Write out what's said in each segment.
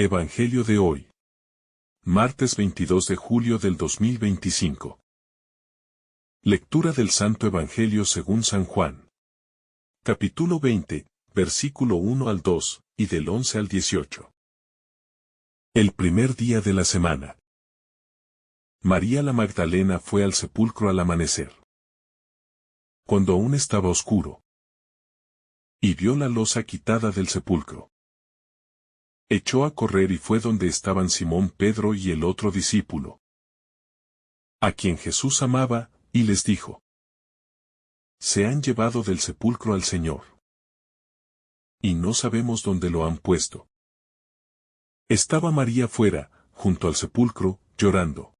Evangelio de hoy. Martes 22 de julio del 2025. Lectura del Santo Evangelio según San Juan. Capítulo 20, versículo 1 al 2, y del 11 al 18. El primer día de la semana. María la Magdalena fue al sepulcro al amanecer, cuando aún estaba oscuro, y vio la losa quitada del sepulcro. Echó a correr y fue donde estaban Simón Pedro y el otro discípulo, a quien Jesús amaba, y les dijo: Se han llevado del sepulcro al Señor, y no sabemos dónde lo han puesto. Estaba María fuera, junto al sepulcro, llorando.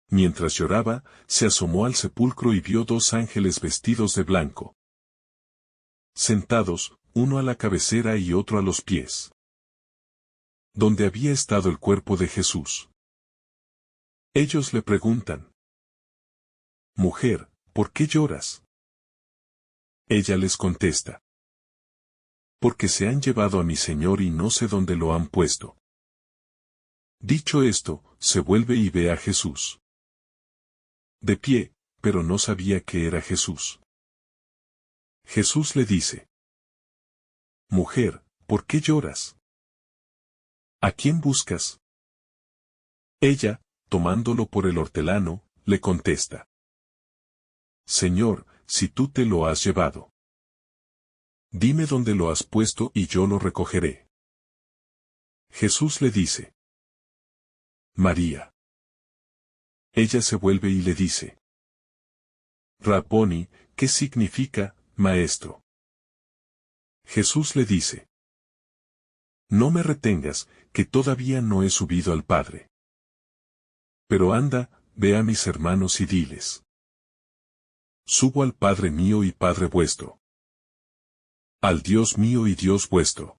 Mientras lloraba, se asomó al sepulcro y vio dos ángeles vestidos de blanco, sentados, uno a la cabecera y otro a los pies, donde había estado el cuerpo de Jesús. Ellos le preguntan: Mujer, ¿por qué lloras? Ella les contesta: Porque se han llevado a mi Señor y no sé dónde lo han puesto. Dicho esto, se vuelve y ve a Jesús de pie, pero no sabía que era Jesús. Jesús le dice: Mujer, ¿por qué lloras? ¿A quién buscas? Ella, tomándolo por el hortelano, le contesta: Señor, si tú te lo has llevado, dime dónde lo has puesto y yo lo recogeré. Jesús le dice: María. Ella se vuelve y le dice: Rabboni, ¿qué significa, maestro? Jesús le dice: No me retengas, que todavía no he subido al Padre. Pero anda, ve a mis hermanos y diles: Subo al Padre mío y Padre vuestro, al Dios mío y Dios vuestro.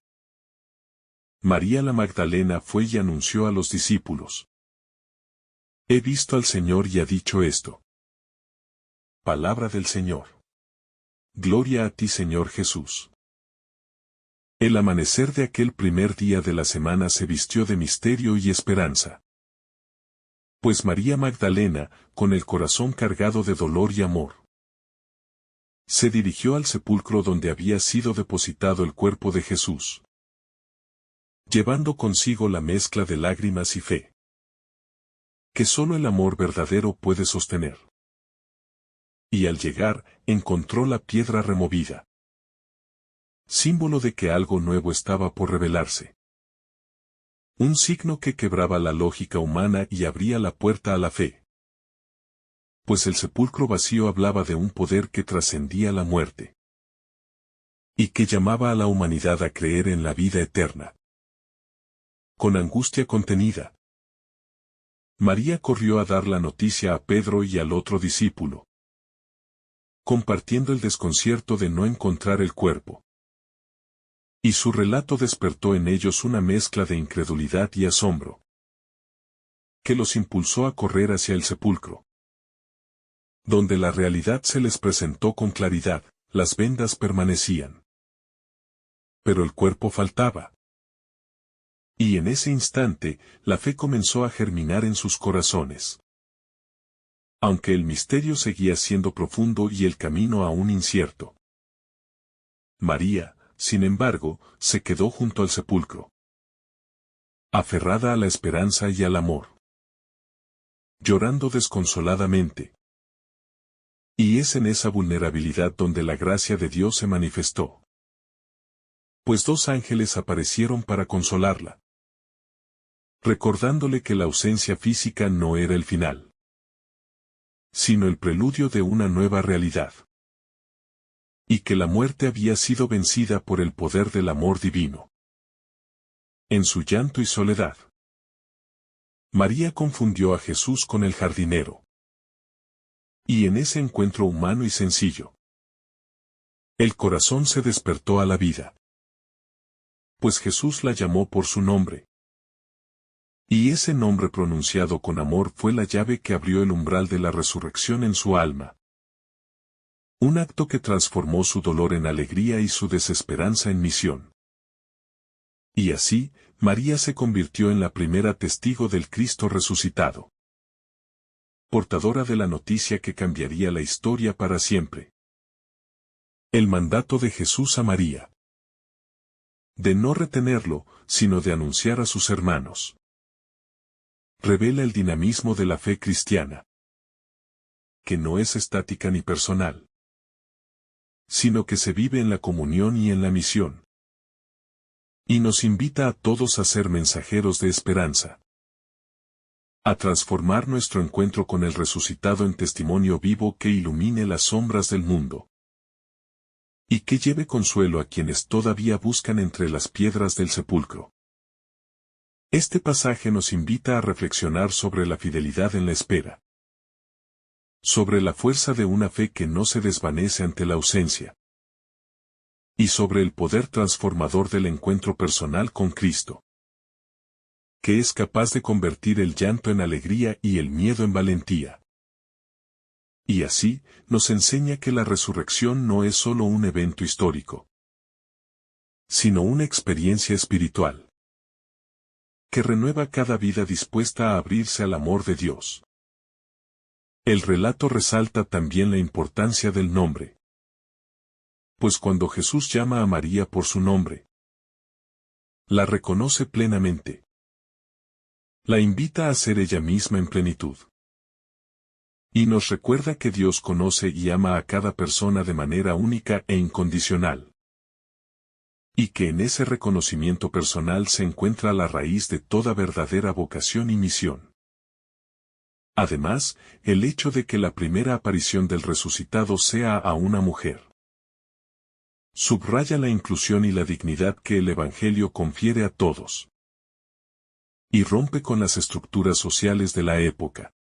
María la Magdalena fue y anunció a los discípulos: He visto al Señor y ha dicho esto. Palabra del Señor. Gloria a ti, Señor Jesús. El amanecer de aquel primer día de la semana se vistió de misterio y esperanza. Pues María Magdalena, con el corazón cargado de dolor y amor, se dirigió al sepulcro donde había sido depositado el cuerpo de Jesús, llevando consigo la mezcla de lágrimas y fe, que solo el amor verdadero puede sostener. Y al llegar, encontró la piedra removida, símbolo de que algo nuevo estaba por revelarse. Un signo que quebraba la lógica humana y abría la puerta a la fe. Pues el sepulcro vacío hablaba de un poder que trascendía la muerte, y que llamaba a la humanidad a creer en la vida eterna. Con angustia contenida, María corrió a dar la noticia a Pedro y al otro discípulo, compartiendo el desconcierto de no encontrar el cuerpo. Y su relato despertó en ellos una mezcla de incredulidad y asombro, que los impulsó a correr hacia el sepulcro, donde la realidad se les presentó con claridad. Las vendas permanecían, pero el cuerpo faltaba. Y en ese instante, la fe comenzó a germinar en sus corazones. Aunque el misterio seguía siendo profundo y el camino aún incierto. María, sin embargo, se quedó junto al sepulcro, aferrada a la esperanza y al amor, llorando desconsoladamente. Y es en esa vulnerabilidad donde la gracia de Dios se manifestó. Pues dos ángeles aparecieron para consolarla, recordándole que la ausencia física no era el final, sino el preludio de una nueva realidad. Y que la muerte había sido vencida por el poder del amor divino. En su llanto y soledad, María confundió a Jesús con el jardinero. Y en ese encuentro humano y sencillo, el corazón se despertó a la vida. Pues Jesús la llamó por su nombre. Y ese nombre pronunciado con amor fue la llave que abrió el umbral de la resurrección en su alma. Un acto que transformó su dolor en alegría y su desesperanza en misión. Y así, María se convirtió en la primera testigo del Cristo resucitado. Portadora de la noticia que cambiaría la historia para siempre. El mandato de Jesús a María. De no retenerlo, sino de anunciar a sus hermanos. Revela el dinamismo de la fe cristiana. Que no es estática ni personal. Sino que se vive en la comunión y en la misión. Y nos invita a todos a ser mensajeros de esperanza. A transformar nuestro encuentro con el resucitado en testimonio vivo que ilumine las sombras del mundo. Y que lleve consuelo a quienes todavía buscan entre las piedras del sepulcro. Este pasaje nos invita a reflexionar sobre la fidelidad en la espera. Sobre la fuerza de una fe que no se desvanece ante la ausencia. Y sobre el poder transformador del encuentro personal con Cristo. Que es capaz de convertir el llanto en alegría y el miedo en valentía. Y así, nos enseña que la resurrección no es solo un evento histórico, sino una experiencia espiritual. Que renueva cada vida dispuesta a abrirse al amor de Dios. El relato resalta también la importancia del nombre. Pues cuando Jesús llama a María por su nombre, la reconoce plenamente. La invita a ser ella misma en plenitud. Y nos recuerda que Dios conoce y ama a cada persona de manera única e incondicional. Y que en ese reconocimiento personal se encuentra la raíz de toda verdadera vocación y misión. Además, el hecho de que la primera aparición del resucitado sea a una mujer. Subraya la inclusión y la dignidad que el Evangelio confiere a todos. Y rompe con las estructuras sociales de la época.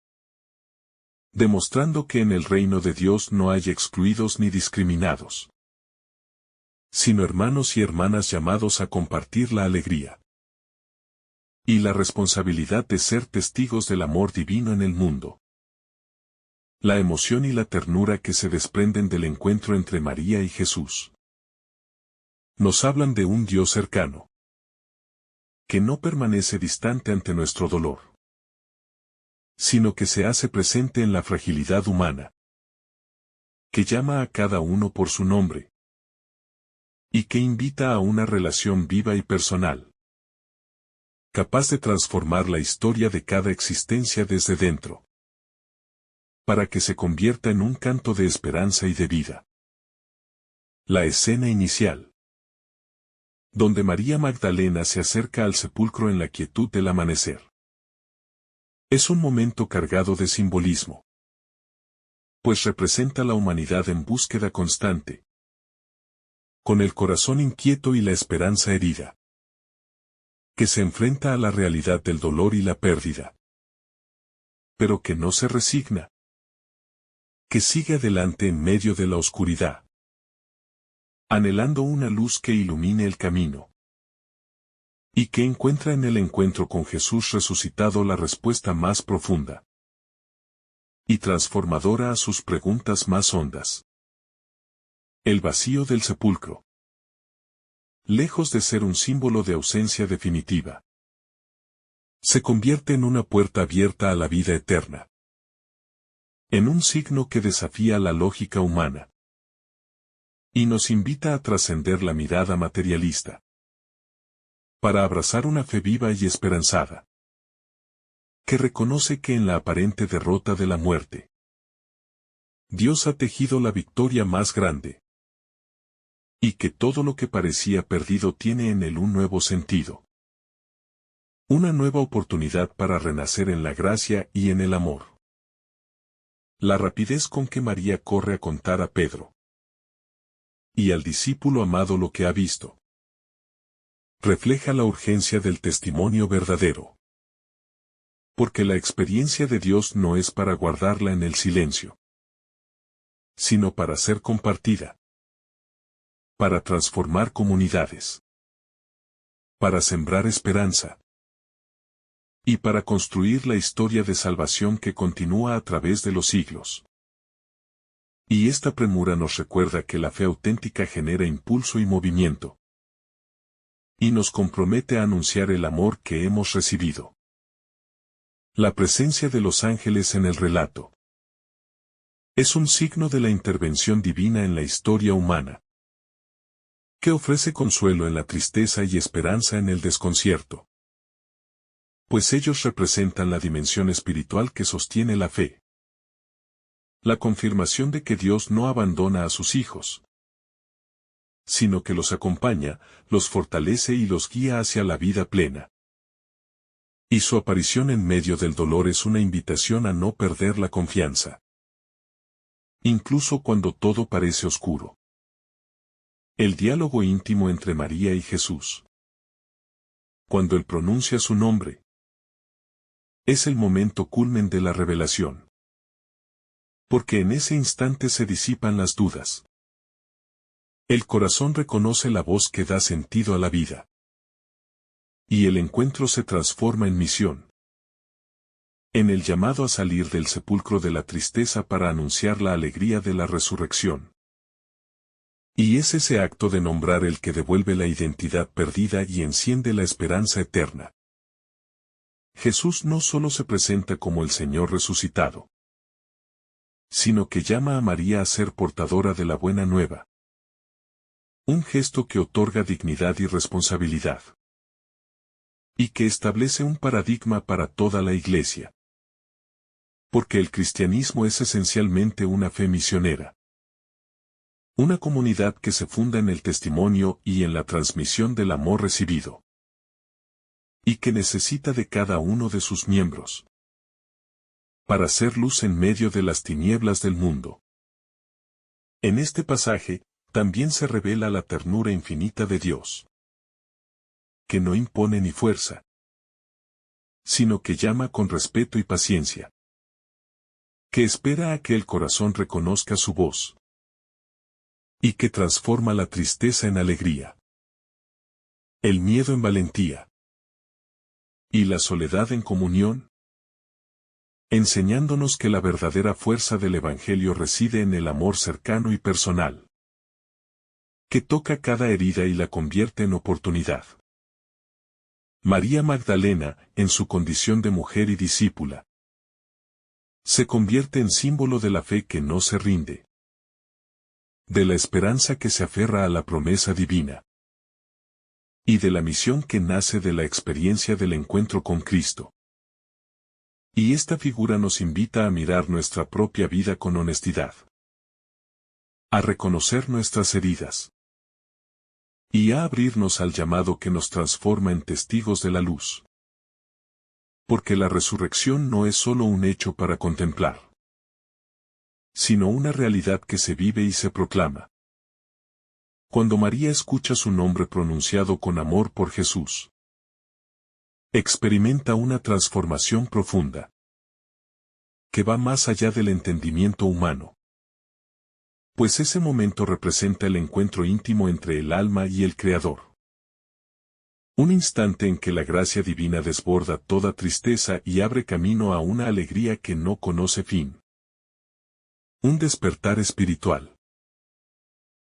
Demostrando que en el reino de Dios no hay excluidos ni discriminados. Sino hermanos y hermanas llamados a compartir la alegría. Y la responsabilidad de ser testigos del amor divino en el mundo. La emoción y la ternura que se desprenden del encuentro entre María y Jesús. Nos hablan de un Dios cercano. Que no permanece distante ante nuestro dolor. Sino que se hace presente en la fragilidad humana. Que llama a cada uno por su nombre. Y que invita a una relación viva y personal. Capaz de transformar la historia de cada existencia desde dentro. Para que se convierta en un canto de esperanza y de vida. La escena inicial. Donde María Magdalena se acerca al sepulcro en la quietud del amanecer. Es un momento cargado de simbolismo. Pues representa la humanidad en búsqueda constante. Con el corazón inquieto y la esperanza herida. Que se enfrenta a la realidad del dolor y la pérdida. Pero que no se resigna. Que sigue adelante en medio de la oscuridad. Anhelando una luz que ilumine el camino. Y que encuentra en el encuentro con Jesús resucitado la respuesta más profunda. Y transformadora a sus preguntas más hondas. El vacío del sepulcro. Lejos de ser un símbolo de ausencia definitiva. Se convierte en una puerta abierta a la vida eterna. En un signo que desafía la lógica humana. Y nos invita a trascender la mirada materialista. Para abrazar una fe viva y esperanzada. Que reconoce que en la aparente derrota de la muerte, Dios ha tejido la victoria más grande. Y que todo lo que parecía perdido tiene en él un nuevo sentido. Una nueva oportunidad para renacer en la gracia y en el amor. La rapidez con que María corre a contar a Pedro. Y al discípulo amado lo que ha visto. Refleja la urgencia del testimonio verdadero. Porque la experiencia de Dios no es para guardarla en el silencio, sino para ser compartida. Para transformar comunidades. Para sembrar esperanza. Y para construir la historia de salvación que continúa a través de los siglos. Y esta premura nos recuerda que la fe auténtica genera impulso y movimiento. y nos compromete a anunciar el amor que hemos recibido. La presencia de los ángeles en el relato es un signo de la intervención divina en la historia humana, que ofrece consuelo en la tristeza y esperanza en el desconcierto. Pues ellos representan la dimensión espiritual que sostiene la fe. La confirmación de que Dios no abandona a sus hijos, sino que los acompaña, los fortalece y los guía hacia la vida plena. Y su aparición en medio del dolor es una invitación a no perder la confianza, incluso cuando todo parece oscuro. El diálogo íntimo entre María y Jesús. Cuando él pronuncia su nombre, es el momento culmen de la revelación. Porque en ese instante se disipan las dudas. El corazón reconoce la voz que da sentido a la vida. Y el encuentro se transforma en misión. En el llamado a salir del sepulcro de la tristeza para anunciar la alegría de la resurrección. Y es ese acto de nombrar el que devuelve la identidad perdida y enciende la esperanza eterna. Jesús no solo se presenta como el Señor resucitado, sino que llama a María a ser portadora de la buena nueva. Un gesto que otorga dignidad y responsabilidad. Y que establece un paradigma para toda la Iglesia. Porque el cristianismo es esencialmente una fe misionera. Una comunidad que se funda en el testimonio y en la transmisión del amor recibido. Y que necesita de cada uno de sus miembros para hacer luz en medio de las tinieblas del mundo. En este pasaje, también se revela la ternura infinita de Dios, que no impone ni fuerza, sino que llama con respeto y paciencia, que espera a que el corazón reconozca su voz, y que transforma la tristeza en alegría, el miedo en valentía, y la soledad en comunión, enseñándonos que la verdadera fuerza del Evangelio reside en el amor cercano y personal, que toca cada herida y la convierte en oportunidad. María Magdalena, en su condición de mujer y discípula, se convierte en símbolo de la fe que no se rinde, de la esperanza que se aferra a la promesa divina, y de la misión que nace de la experiencia del encuentro con Cristo. Y esta figura nos invita a mirar nuestra propia vida con honestidad, a reconocer nuestras heridas, y a abrirnos al llamado que nos transforma en testigos de la luz. Porque la resurrección no es solo un hecho para contemplar, sino una realidad que se vive y se proclama. Cuando María escucha su nombre pronunciado con amor por Jesús, experimenta una transformación profunda, que va más allá del entendimiento humano. Pues ese momento representa el encuentro íntimo entre el alma y el Creador. Un instante en que la gracia divina desborda toda tristeza y abre camino a una alegría que no conoce fin. Un despertar espiritual,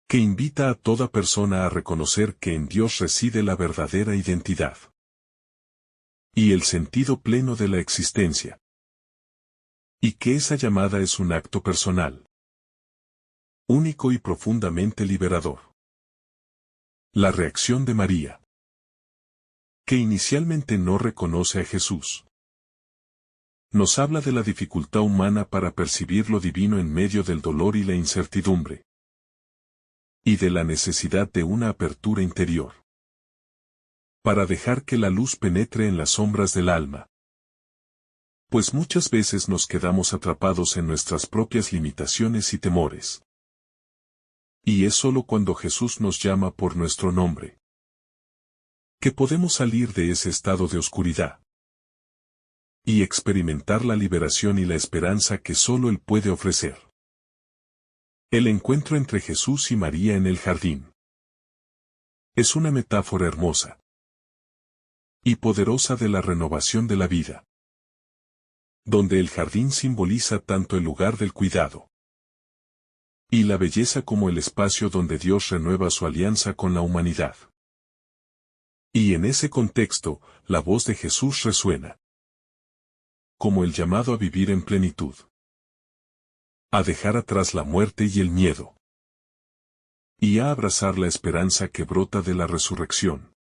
que invita a toda persona a reconocer que en Dios reside la verdadera identidad y el sentido pleno de la existencia. Y que esa llamada es un acto personal, único y profundamente liberador. La reacción de María, que inicialmente no reconoce a Jesús, nos habla de la dificultad humana para percibir lo divino en medio del dolor y la incertidumbre, y de la necesidad de una apertura interior, para dejar que la luz penetre en las sombras del alma. Pues muchas veces nos quedamos atrapados en nuestras propias limitaciones y temores. Y es solo cuando Jesús nos llama por nuestro nombre, que podemos salir de ese estado de oscuridad y experimentar la liberación y la esperanza que solo Él puede ofrecer. El encuentro entre Jesús y María en el jardín es una metáfora hermosa y poderosa de la renovación de la vida, donde el jardín simboliza tanto el lugar del cuidado y la belleza como el espacio donde Dios renueva su alianza con la humanidad. Y en ese contexto, la voz de Jesús resuena como el llamado a vivir en plenitud, a dejar atrás la muerte y el miedo, y a abrazar la esperanza que brota de la resurrección.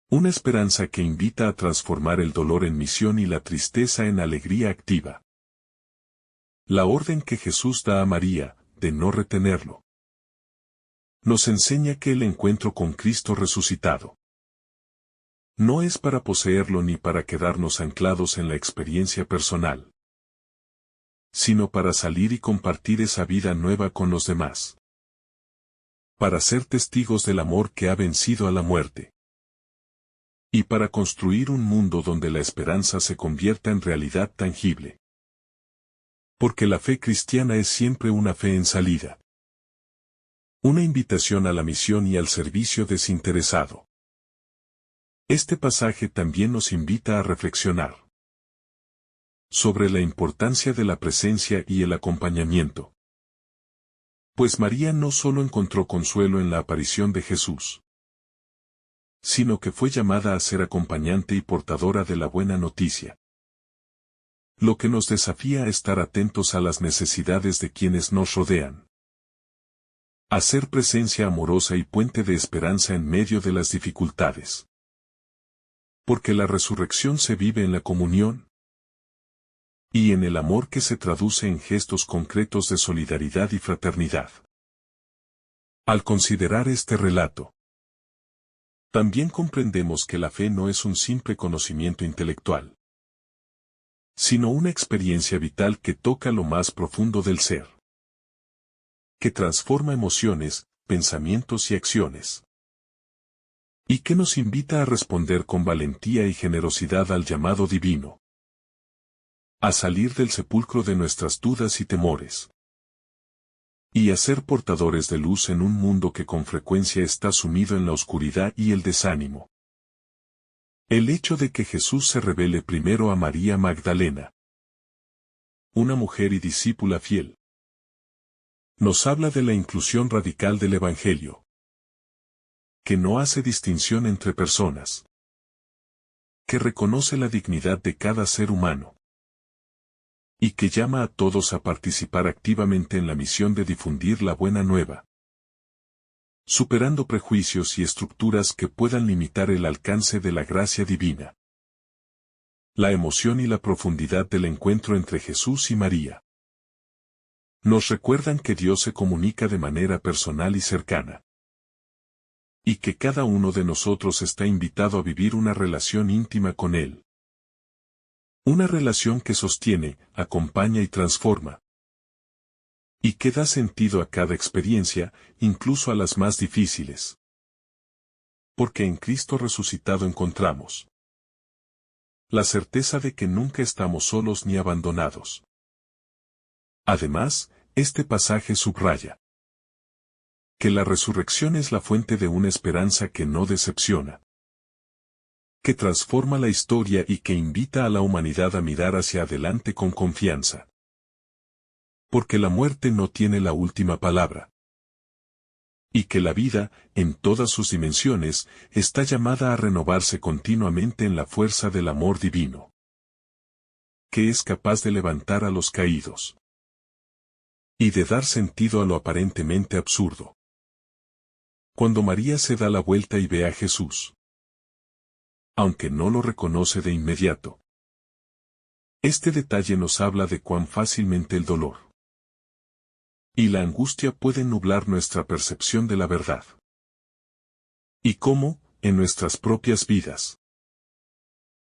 Una esperanza que invita a transformar el dolor en misión y la tristeza en alegría activa. La orden que Jesús da a María, de no retenerlo, nos enseña que el encuentro con Cristo resucitado no es para poseerlo ni para quedarnos anclados en la experiencia personal, sino para salir y compartir esa vida nueva con los demás. Para ser testigos del amor que ha vencido a la muerte. Y para construir un mundo donde la esperanza se convierta en realidad tangible. Porque la fe cristiana es siempre una fe en salida. Una invitación a la misión y al servicio desinteresado. Este pasaje también nos invita a reflexionar sobre la importancia de la presencia y el acompañamiento. Pues María no solo encontró consuelo en la aparición de Jesús, sino que fue llamada a ser acompañante y portadora de la buena noticia. Lo que nos desafía a estar atentos a las necesidades de quienes nos rodean. A ser presencia amorosa y puente de esperanza en medio de las dificultades. Porque la resurrección se vive en la comunión y en el amor que se traduce en gestos concretos de solidaridad y fraternidad. Al considerar este relato, también comprendemos que la fe no es un simple conocimiento intelectual, sino una experiencia vital que toca lo más profundo del ser, que transforma emociones, pensamientos y acciones. Y que nos invita a responder con valentía y generosidad al llamado divino. A salir del sepulcro de nuestras dudas y temores. Y a ser portadores de luz en un mundo que con frecuencia está sumido en la oscuridad y el desánimo. El hecho de que Jesús se revele primero a María Magdalena, una mujer y discípula fiel, nos habla de la inclusión radical del Evangelio. Que no hace distinción entre personas. Que reconoce la dignidad de cada ser humano. Y que llama a todos a participar activamente en la misión de difundir la buena nueva. Superando prejuicios y estructuras que puedan limitar el alcance de la gracia divina. La emoción y la profundidad del encuentro entre Jesús y María nos recuerdan que Dios se comunica de manera personal y cercana. Y que cada uno de nosotros está invitado a vivir una relación íntima con Él. Una relación que sostiene, acompaña y transforma. Y que da sentido a cada experiencia, incluso a las más difíciles. Porque en Cristo resucitado encontramos la certeza de que nunca estamos solos ni abandonados. Además, este pasaje subraya que la resurrección es la fuente de una esperanza que no decepciona. Que transforma la historia y que invita a la humanidad a mirar hacia adelante con confianza. Porque la muerte no tiene la última palabra. Y que la vida, en todas sus dimensiones, está llamada a renovarse continuamente en la fuerza del amor divino. Que es capaz de levantar a los caídos. Y de dar sentido a lo aparentemente absurdo. Cuando María se da la vuelta y ve a Jesús, aunque no lo reconoce de inmediato, este detalle nos habla de cuán fácilmente el dolor y la angustia pueden nublar nuestra percepción de la verdad. Y cómo, en nuestras propias vidas,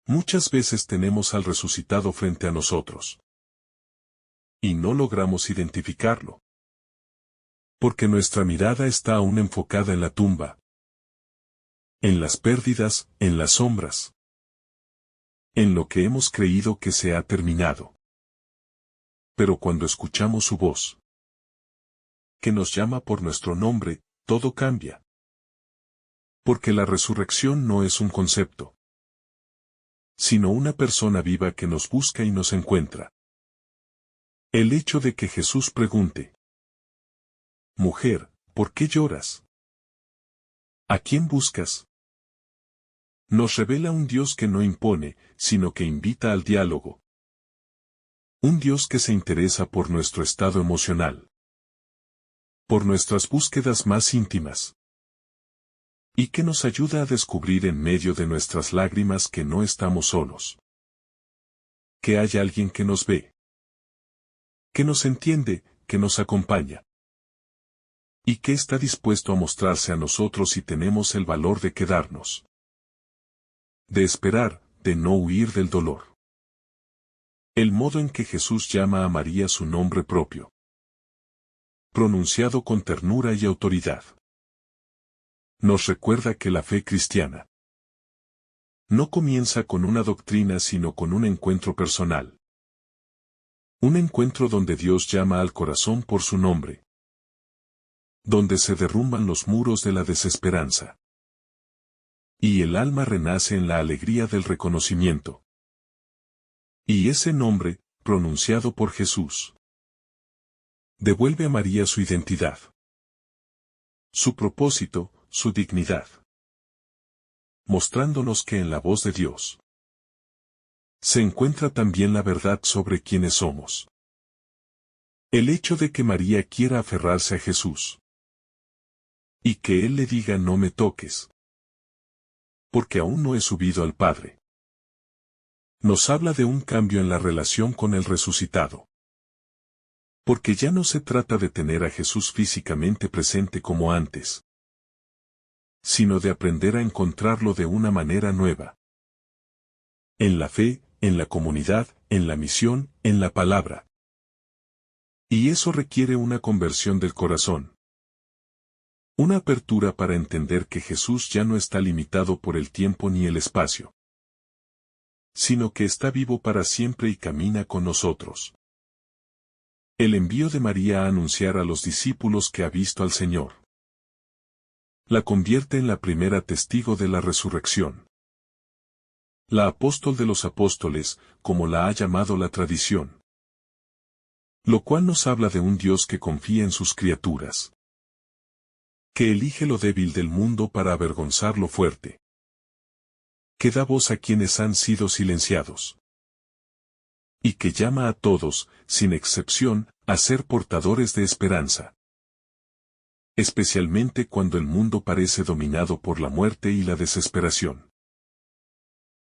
muchas veces tenemos al resucitado frente a nosotros y no logramos identificarlo. Porque nuestra mirada está aún enfocada en la tumba. En las pérdidas, en las sombras. En lo que hemos creído que se ha terminado. Pero cuando escuchamos su voz, que nos llama por nuestro nombre, todo cambia. Porque la resurrección no es un concepto, sino una persona viva que nos busca y nos encuentra. El hecho de que Jesús pregunte: Mujer, ¿por qué lloras? ¿A quién buscas? nos revela un Dios que no impone, sino que invita al diálogo. Un Dios que se interesa por nuestro estado emocional, por nuestras búsquedas más íntimas, y que nos ayuda a descubrir en medio de nuestras lágrimas que no estamos solos, que hay alguien que nos ve, que nos entiende, que nos acompaña, y que está dispuesto a mostrarse a nosotros si tenemos el valor de quedarnos, de esperar, de no huir del dolor. El modo en que Jesús llama a María su nombre propio, pronunciado con ternura y autoridad, nos recuerda que la fe cristiana no comienza con una doctrina sino con un encuentro personal. Un encuentro donde Dios llama al corazón por su nombre, donde se derrumban los muros de la desesperanza, y el alma renace en la alegría del reconocimiento. Y ese nombre, pronunciado por Jesús, devuelve a María su identidad, su propósito, su dignidad, mostrándonos que en la voz de Dios se encuentra también la verdad sobre quiénes somos. El hecho de que María quiera aferrarse a Jesús y que Él le diga no me toques, porque aún no he subido al Padre, nos habla de un cambio en la relación con el resucitado. Porque ya no se trata de tener a Jesús físicamente presente como antes, sino de aprender a encontrarlo de una manera nueva. En la fe, en la comunidad, en la misión, en la palabra. Y eso requiere una conversión del corazón. Una apertura para entender que Jesús ya no está limitado por el tiempo ni el espacio, sino que está vivo para siempre y camina con nosotros. El envío de María a anunciar a los discípulos que ha visto al Señor la convierte en la primera testigo de la resurrección. La apóstol de los apóstoles, como la ha llamado la tradición. Lo cual nos habla de un Dios que confía en sus criaturas, que elige lo débil del mundo para avergonzar lo fuerte, que da voz a quienes han sido silenciados, y que llama a todos, sin excepción, a ser portadores de esperanza. Especialmente cuando el mundo parece dominado por la muerte y la desesperación.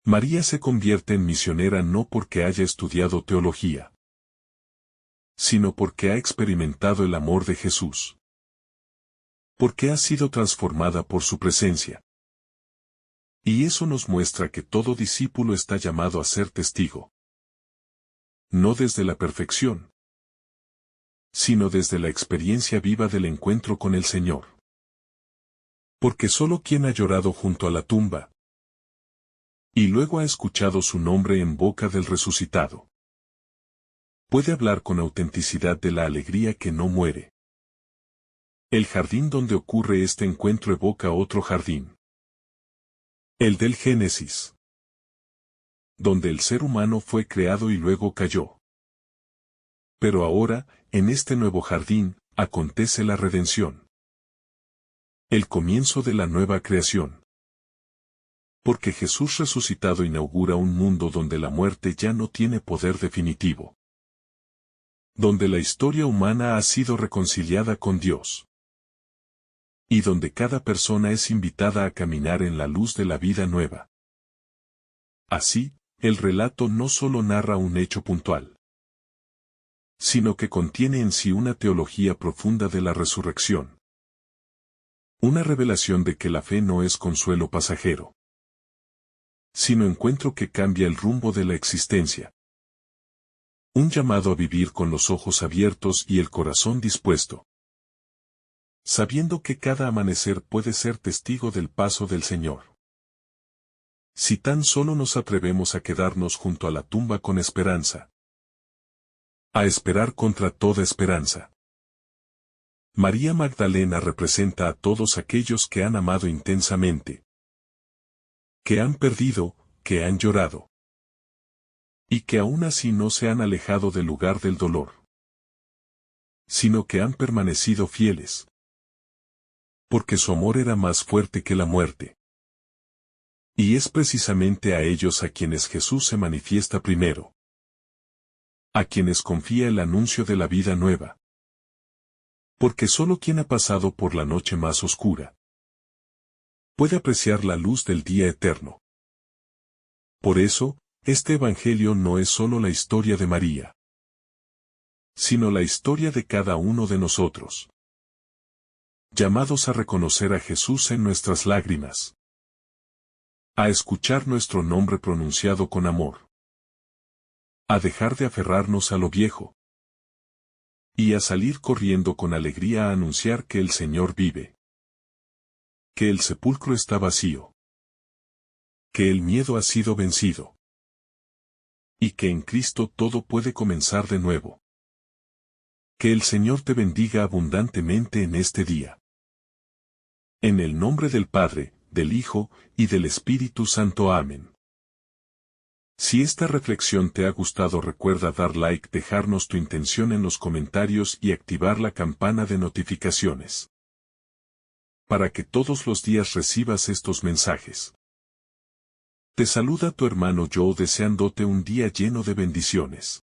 María se convierte en misionera no porque haya estudiado teología, sino porque ha experimentado el amor de Jesús. Porque ha sido transformada por su presencia. Y eso nos muestra que todo discípulo está llamado a ser testigo. No desde la perfección, sino desde la experiencia viva del encuentro con el Señor. Porque solo quien ha llorado junto a la tumba, y luego ha escuchado su nombre en boca del resucitado, puede hablar con autenticidad de la alegría que no muere. El jardín donde ocurre este encuentro evoca otro jardín. El del Génesis, donde el ser humano fue creado y luego cayó. Pero ahora, en este nuevo jardín, acontece la redención. El comienzo de la nueva creación. Porque Jesús resucitado inaugura un mundo donde la muerte ya no tiene poder definitivo. Donde la historia humana ha sido reconciliada con Dios. Y donde cada persona es invitada a caminar en la luz de la vida nueva. Así, el relato no solo narra un hecho puntual, sino que contiene en sí una teología profunda de la resurrección. Una revelación de que la fe no es consuelo pasajero, sino encuentro que cambia el rumbo de la existencia. Un llamado a vivir con los ojos abiertos y el corazón dispuesto, sabiendo que cada amanecer puede ser testigo del paso del Señor. Si tan solo nos atrevemos a quedarnos junto a la tumba con esperanza, a esperar contra toda esperanza. María Magdalena representa a todos aquellos que han amado intensamente, que han perdido, que han llorado, y que aún así no se han alejado del lugar del dolor, sino que han permanecido fieles, porque su amor era más fuerte que la muerte. Y es precisamente a ellos a quienes Jesús se manifiesta primero. A quienes confía el anuncio de la vida nueva. Porque solo quien ha pasado por la noche más oscura puede apreciar la luz del día eterno. Por eso, este Evangelio no es solo la historia de María, sino la historia de cada uno de nosotros, llamados a reconocer a Jesús en nuestras lágrimas, a escuchar nuestro nombre pronunciado con amor, a dejar de aferrarnos a lo viejo, y a salir corriendo con alegría a anunciar que el Señor vive, que el sepulcro está vacío, que el miedo ha sido vencido, y que en Cristo todo puede comenzar de nuevo. Que el Señor te bendiga abundantemente en este día. En el nombre del Padre, del Hijo, y del Espíritu Santo. Amén. Si esta reflexión te ha gustado, recuerda dar like, dejarnos tu intención en los comentarios y activar la campana de notificaciones, para que todos los días recibas estos mensajes. Te saluda tu hermano Joe, deseándote un día lleno de bendiciones.